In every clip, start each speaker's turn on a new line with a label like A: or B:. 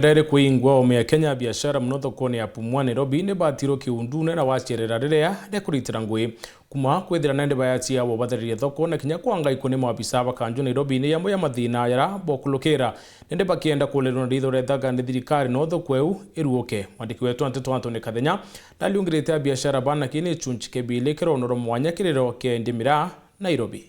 A: Ndere kuingwa ome Kenya biashara muno thokoni ya Pumwani Nairobi ne batiro kiundune na wacherera riria ndekuritira ngui kuma kwithira nende bayati abo batharirie thoko na kinya kwanga ikone mabisa bakanju Nairobi ne yamo ya mathina yara bokulukira nende bakienda kulero nditho rethaga ndi thirikari no thokweu iruoke mwandiki wetu Antoni Kathenya ndaliungirite biashara bana kini chunchike bile kironoro mwanya kiriro ke Ndimira Nairobi.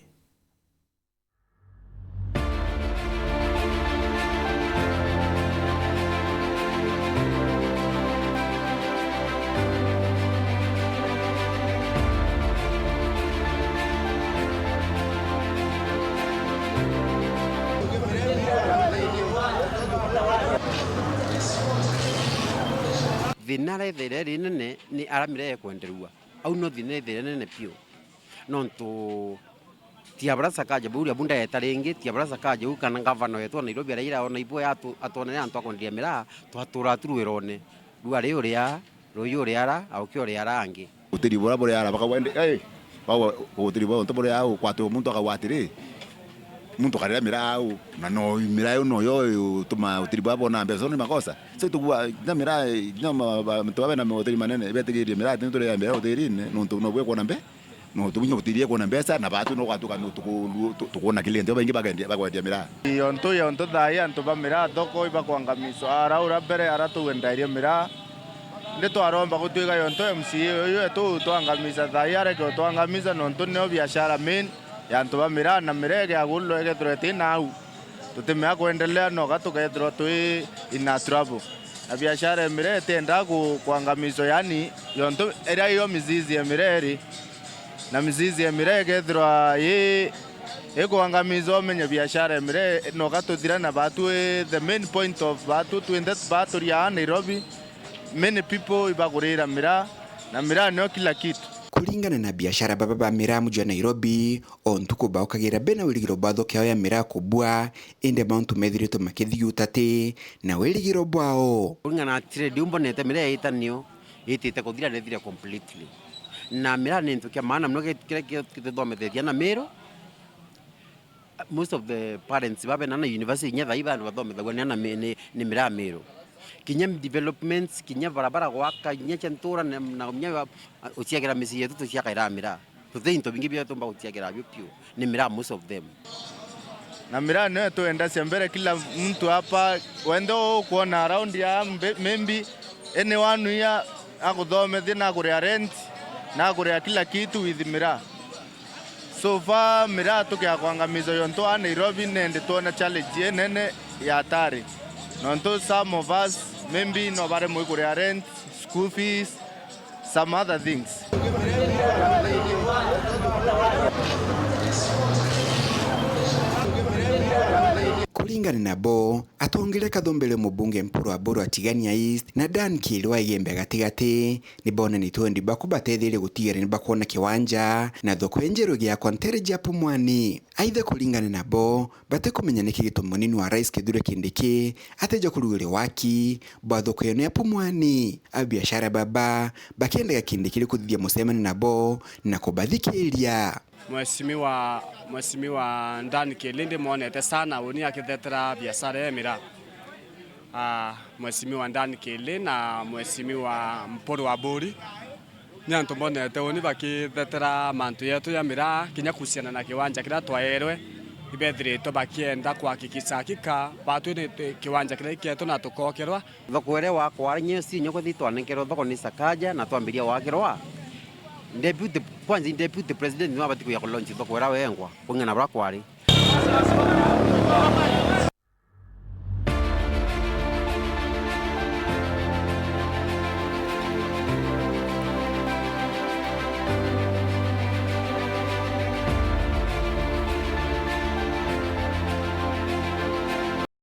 B: Vinare there nene ni aramire kwenderua au no thine there nene pio nonto tiabrasa kaje buri bunda yetarengi tiabrasa kaje ukana gavana yetu Nairobi araira ona ipo yatu atone antu akondia mira twatura turuirone ruare uria royure ara au kiore arangi
C: utiribora bore ara bakawende bawo utiribora nto bore au kwatu muntu akawatire muntu karira mira au na no mira no yo tuma utiribora bona mbezo ni makosa sasa tukua na mira no mtu abe na hoteli manene betegire mira tinto ya mira hoteli no no bwe kona mbe no tubinyo utirie kona mbesa na batu no kwatu kanu tukona client baingi bagwendia mira
D: yonto dai anto ba mira thoko iba kwangamiso ara ura bere ara tuwendaire mira ndeto aromba kutwiga yonto MC yo etu twangamisa dai ara ko twangamiza nonto no biashara main yanto ba mira na mirege agullo ege tureti nau tutemea kuendelea no gatukethro twi ina trouble na biashara mire tenda kuangamizo yani yonto era yo mizizi ya mireri na mizizi ya mirege thro ye kuangamizo menye biashara mire no gatuthira na batu the main point of batu twende batu ya Nairobi many people ibagurira mira na mira no kila kitu
E: kulingana na biashara baba ba mira mji wa Nairobi ontuko baukagira bena wirigiro batho kya ya mira kubwa ende bantu methirito makithiutate na wirigiro bwao
B: kulingana trade umbonete mira itanio itite kuthira nethira completely na mira ni ntukia maana mnoge kile kithometheria na miro most of the parents babe na university nyatha iba bathomethagwa na ni mira miro kinya developments kinya barabara gwaka kinya chentura na nya uciagira misi yetu tuciakaira mira tuthinto bingi bya tumba uciagira byo pio ni mira most of them
D: na mira no tuenda mbele kila mtu hapa wendo kuona around ya maybe anyone ya akuthomethia na kuria rent na kuria kila kitu with mira so far mira tukia kwangamizo yonto a Nairobi nende tuona challenge nene ya hatari nonto some of us maybe no bare mo kuria rent school fees some other things
E: kulingana na bo atongere kathombele mubunge mpuru wa Boru Atigania East na Dan Kilwa igembe gatigati ni bona ni twendi bakubatethire gutigire ni bakona kiwanja na thoko enjero gya kontereja Pumwani aidha kulingana na bo bate kumenya niki gitumunini wa Rais Kithure Kindiki ateja kurugire waki ba thoko ya Pumwani abiashara baba bakienda Kindiki kuthithia musemani na bo na kubadhikiria
F: Mheshimiwa Dan Kilindi monete sana uni akithetera biashara ya mira. Mheshimiwa Dan Kilindi na Mheshimiwa Mpuru wa Boru ni antu monete uni bakithetera mantu yetu ya mira kinya kusiana na kiwanja kira twaerwe ibethirito bakienda kuhakikisha hakika batu ni kiwanja kira kietu na tukokerwa
B: thoko ere wa kwarinye si nyoko thitwanenkerwa thoko ni sakaja na twambiria wakirwa Deputy President ni wabati kuya kulonchi thoko era wengwa kungena bra kwari